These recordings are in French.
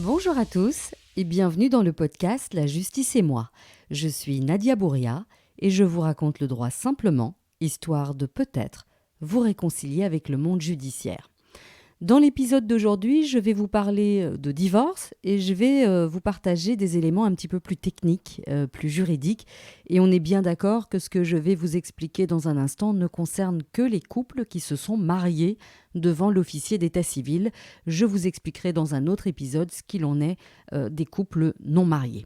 Bonjour à tous et bienvenue dans le podcast La justice et moi. Je suis Nadia Bourria et je vous raconte le droit simplement, histoire de peut-être vous réconcilier avec le monde judiciaire. Dans l'épisode d'aujourd'hui, je vais vous parler de divorce et je vais vous partager des éléments un petit peu plus techniques, plus juridiques. Et on est bien d'accord que ce que je vais vous expliquer dans un instant ne concerne que les couples qui se sont mariés devant l'officier d'état civil. Je vous expliquerai dans un autre épisode ce qu'il en est des couples non mariés.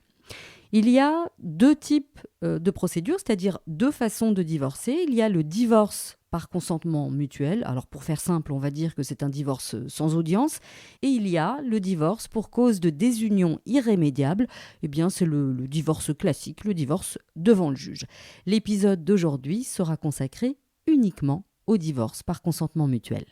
Il y a deux types de procédures, c'est-à-dire deux façons de divorcer. Il y a le divorce par consentement mutuel. Alors pour faire simple, on va dire que c'est un divorce sans audience. Et il y a le divorce pour cause de désunion irrémédiable. Eh bien, c'est le divorce classique, le divorce devant le juge. L'épisode d'aujourd'hui sera consacré uniquement au divorce par consentement mutuel.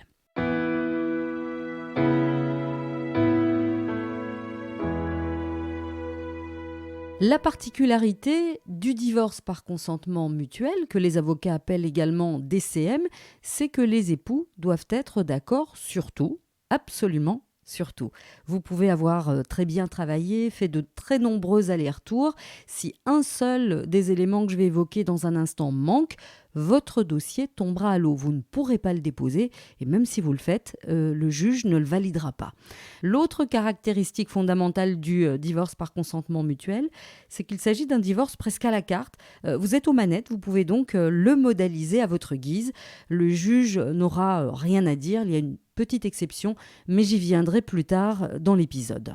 La particularité du divorce par consentement mutuel, que les avocats appellent également DCM, c'est que les époux doivent être d'accord sur tout, absolument sur tout. Vous pouvez avoir très bien travaillé, fait de très nombreux allers-retours. Si un seul des éléments que je vais évoquer dans un instant manque, votre dossier tombera à l'eau. Vous ne pourrez pas le déposer et même si vous le faites, le juge ne le validera pas. L'autre caractéristique fondamentale du divorce par consentement mutuel, c'est qu'il s'agit d'un divorce presque à la carte. Vous êtes aux manettes, vous pouvez donc le modaliser à votre guise. Le juge n'aura rien à dire, il y a une petite exception, mais j'y viendrai plus tard dans l'épisode.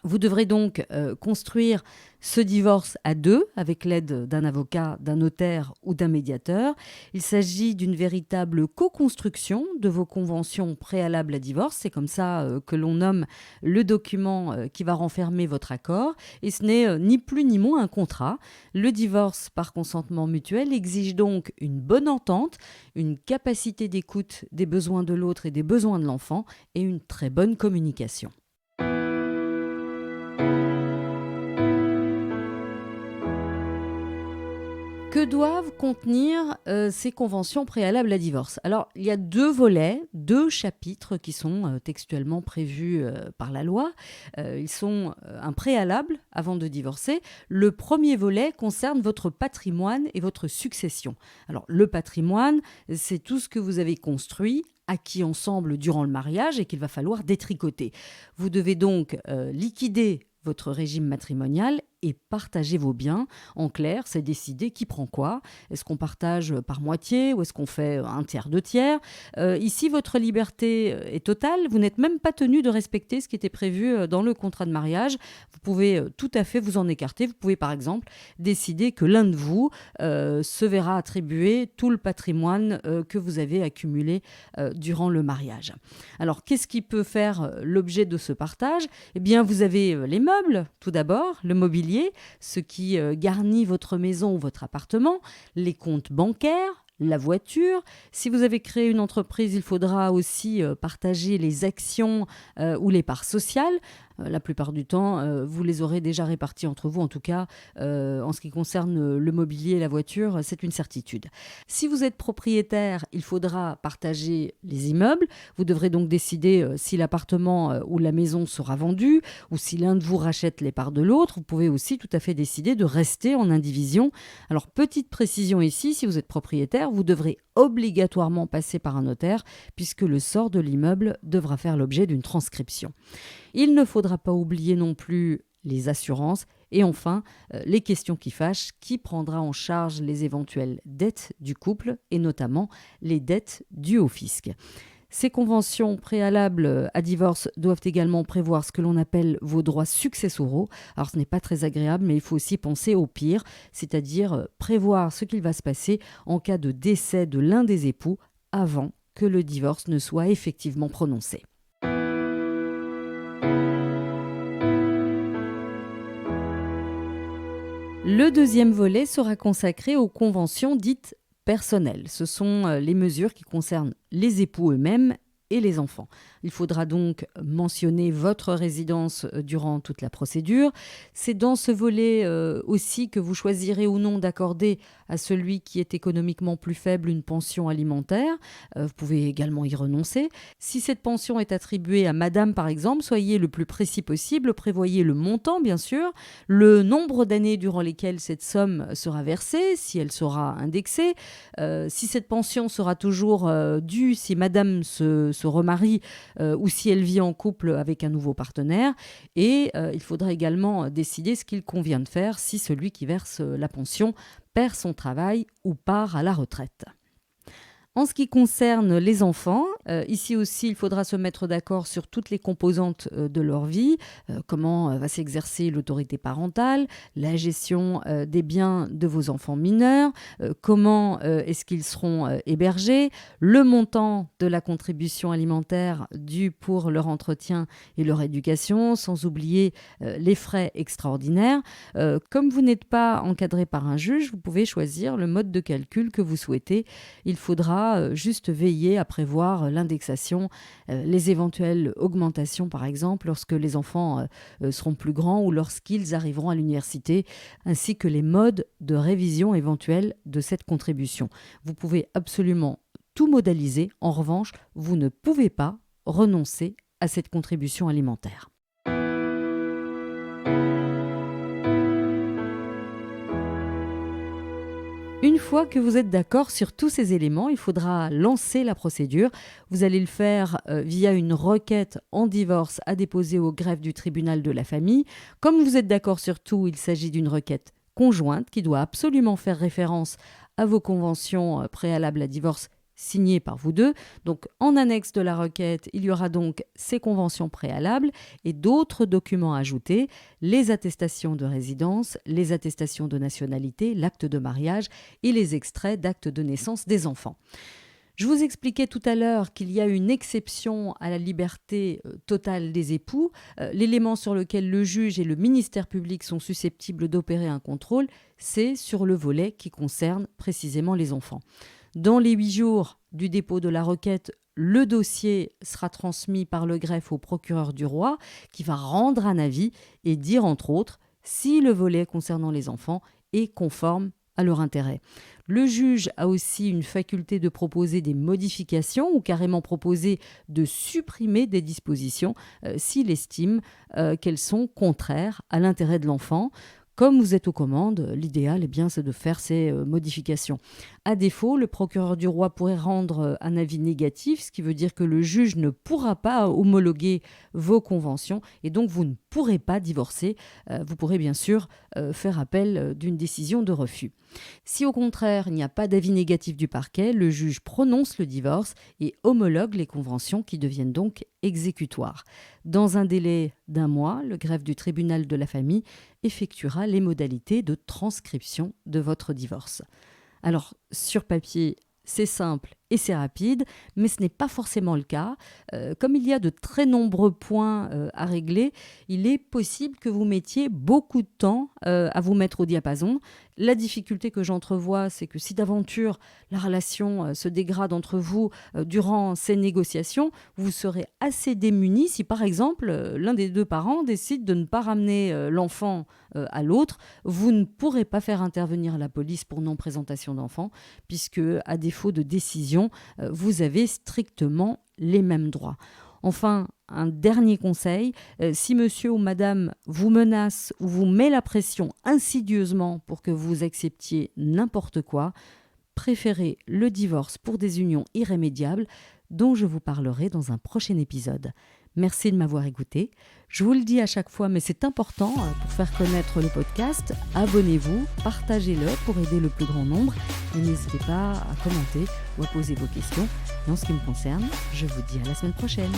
Vous devrez donc construire ce divorce à deux avec l'aide d'un avocat, d'un notaire ou d'un médiateur. Il s'agit d'une véritable co-construction de vos conventions préalables à divorce. C'est comme ça que l'on nomme le document qui va renfermer votre accord. Et ce n'est ni plus ni moins un contrat. Le divorce par consentement mutuel exige donc une bonne entente, une capacité d'écoute des besoins de l'autre et des besoins de l'enfant et une très bonne communication. Que doivent contenir ces conventions préalables à divorce ? Alors, il y a deux volets, deux chapitres qui sont textuellement prévus par la loi. Ils sont un préalable avant de divorcer. Le premier volet concerne votre patrimoine et votre succession. Alors, le patrimoine, c'est tout ce que vous avez construit, acquis ensemble durant le mariage et qu'il va falloir détricoter. Vous devez donc liquider votre régime matrimonial et partager vos biens. En clair, c'est décider qui prend quoi. Est-ce qu'on partage par moitié ou est-ce qu'on fait un tiers, deux tiers ? Ici, votre liberté est totale. Vous n'êtes même pas tenu de respecter ce qui était prévu dans le contrat de mariage. Vous pouvez tout à fait vous en écarter. Vous pouvez par exemple décider que l'un de vous se verra attribuer tout le patrimoine que vous avez accumulé durant le mariage. Alors, qu'est-ce qui peut faire l'objet de ce partage ? Eh bien, vous avez les meubles, tout d'abord, le mobilier, ce qui garnit votre maison ou votre appartement, les comptes bancaires, la voiture. Si vous avez créé une entreprise, il faudra aussi partager les actions ou les parts sociales. La plupart du temps, vous les aurez déjà répartis entre vous. En tout cas, en ce qui concerne le mobilier et la voiture, c'est une certitude. Si vous êtes propriétaire, il faudra partager les immeubles. Vous devrez donc décider si l'appartement ou la maison sera vendu ou si l'un de vous rachète les parts de l'autre. Vous pouvez aussi tout à fait décider de rester en indivision. Alors, petite précision ici, si vous êtes propriétaire, vous devrez obligatoirement passer par un notaire puisque le sort de l'immeuble devra faire l'objet d'une transcription. Il ne faudra pas oublier non plus les assurances et enfin les questions qui fâchent, qui prendra en charge les éventuelles dettes du couple et notamment les dettes dues au fisc. Ces conventions préalables à divorce doivent également prévoir ce que l'on appelle vos droits successoraux. Alors ce n'est pas très agréable, mais il faut aussi penser au pire, c'est-à-dire prévoir ce qu'il va se passer en cas de décès de l'un des époux avant que le divorce ne soit effectivement prononcé. Le deuxième volet sera consacré aux conventions dites personnelles. Ce sont les mesures qui concernent les époux eux-mêmes et les enfants. Il faudra donc mentionner votre résidence durant toute la procédure. C'est dans ce volet aussi que vous choisirez ou non d'accorder à celui qui est économiquement plus faible une pension alimentaire. Vous pouvez également y renoncer. Si cette pension est attribuée à madame, par exemple, soyez le plus précis possible. Prévoyez le montant, bien sûr, le nombre d'années durant lesquelles cette somme sera versée, si elle sera indexée, si cette pension sera toujours due, si madame se remarie ou si elle vit en couple avec un nouveau partenaire. Et il faudra également décider ce qu'il convient de faire si celui qui verse la pension perd son travail ou part à la retraite. En ce qui concerne les enfants, ici aussi, il faudra se mettre d'accord sur toutes les composantes de leur vie, comment va s'exercer l'autorité parentale, la gestion des biens de vos enfants mineurs, comment est-ce qu'ils seront hébergés, le montant de la contribution alimentaire due pour leur entretien et leur éducation, sans oublier les frais extraordinaires. Comme vous n'êtes pas encadré par un juge, vous pouvez choisir le mode de calcul que vous souhaitez. Il faudra juste veiller à prévoir l'indexation, les éventuelles augmentations par exemple lorsque les enfants seront plus grands ou lorsqu'ils arriveront à l'université, ainsi que les modes de révision éventuels de cette contribution. Vous pouvez absolument tout modaliser, en revanche, vous ne pouvez pas renoncer à cette contribution alimentaire. Une fois que vous êtes d'accord sur tous ces éléments, il faudra lancer la procédure. Vous allez le faire via une requête en divorce à déposer au greffe du tribunal de la famille. Comme vous êtes d'accord sur tout, il s'agit d'une requête conjointe qui doit absolument faire référence à vos conventions préalables à divorce signées par vous deux. Donc, en annexe de la requête, il y aura donc ces conventions préalables et d'autres documents ajoutés, les attestations de résidence, les attestations de nationalité, l'acte de mariage et les extraits d'actes de naissance des enfants. Je vous expliquais tout à l'heure qu'il y a une exception à la liberté totale des époux. L'élément sur lequel le juge et le ministère public sont susceptibles d'opérer un contrôle, c'est sur le volet qui concerne précisément les enfants. Dans les 8 jours du dépôt de la requête, le dossier sera transmis par le greffe au procureur du roi qui va rendre un avis et dire entre autres si le volet concernant les enfants est conforme à leur intérêt. Le juge a aussi une faculté de proposer des modifications ou carrément proposer de supprimer des dispositions s'il estime qu'elles sont contraires à l'intérêt de l'enfant. Comme vous êtes aux commandes, l'idéal c'est de faire ces modifications. À défaut, le procureur du roi pourrait rendre un avis négatif, ce qui veut dire que le juge ne pourra pas homologuer vos conventions et donc vous ne pourrez pas divorcer. Vous pourrez bien sûr faire appel d'une décision de refus. Si au contraire, il n'y a pas d'avis négatif du parquet, le juge prononce le divorce et homologue les conventions qui deviennent donc exécutoires. Dans un délai d'1 mois, le greffe du tribunal de la famille effectuera les modalités de transcription de votre divorce. Alors, sur papier, c'est simple et c'est rapide, mais ce n'est pas forcément le cas. Comme il y a de très nombreux points à régler, il est possible que vous mettiez beaucoup de temps à vous mettre au diapason. La difficulté que j'entrevois, c'est que si d'aventure la relation se dégrade entre vous durant ces négociations, vous serez assez démunis si par exemple l'un des deux parents décide de ne pas ramener l'enfant à l'autre. Vous ne pourrez pas faire intervenir la police pour non-présentation d'enfant puisque à défaut de décision, vous avez strictement les mêmes droits. Enfin, un dernier conseil, si monsieur ou madame vous menace ou vous met la pression insidieusement pour que vous acceptiez n'importe quoi, préférez le divorce pour des unions irrémédiables dont je vous parlerai dans un prochain épisode. Merci de m'avoir écouté. Je vous le dis à chaque fois, mais c'est important pour faire connaître le podcast. Abonnez-vous, partagez-le pour aider le plus grand nombre et n'hésitez pas à commenter ou à poser vos questions. Et en ce qui me concerne, je vous dis à la semaine prochaine.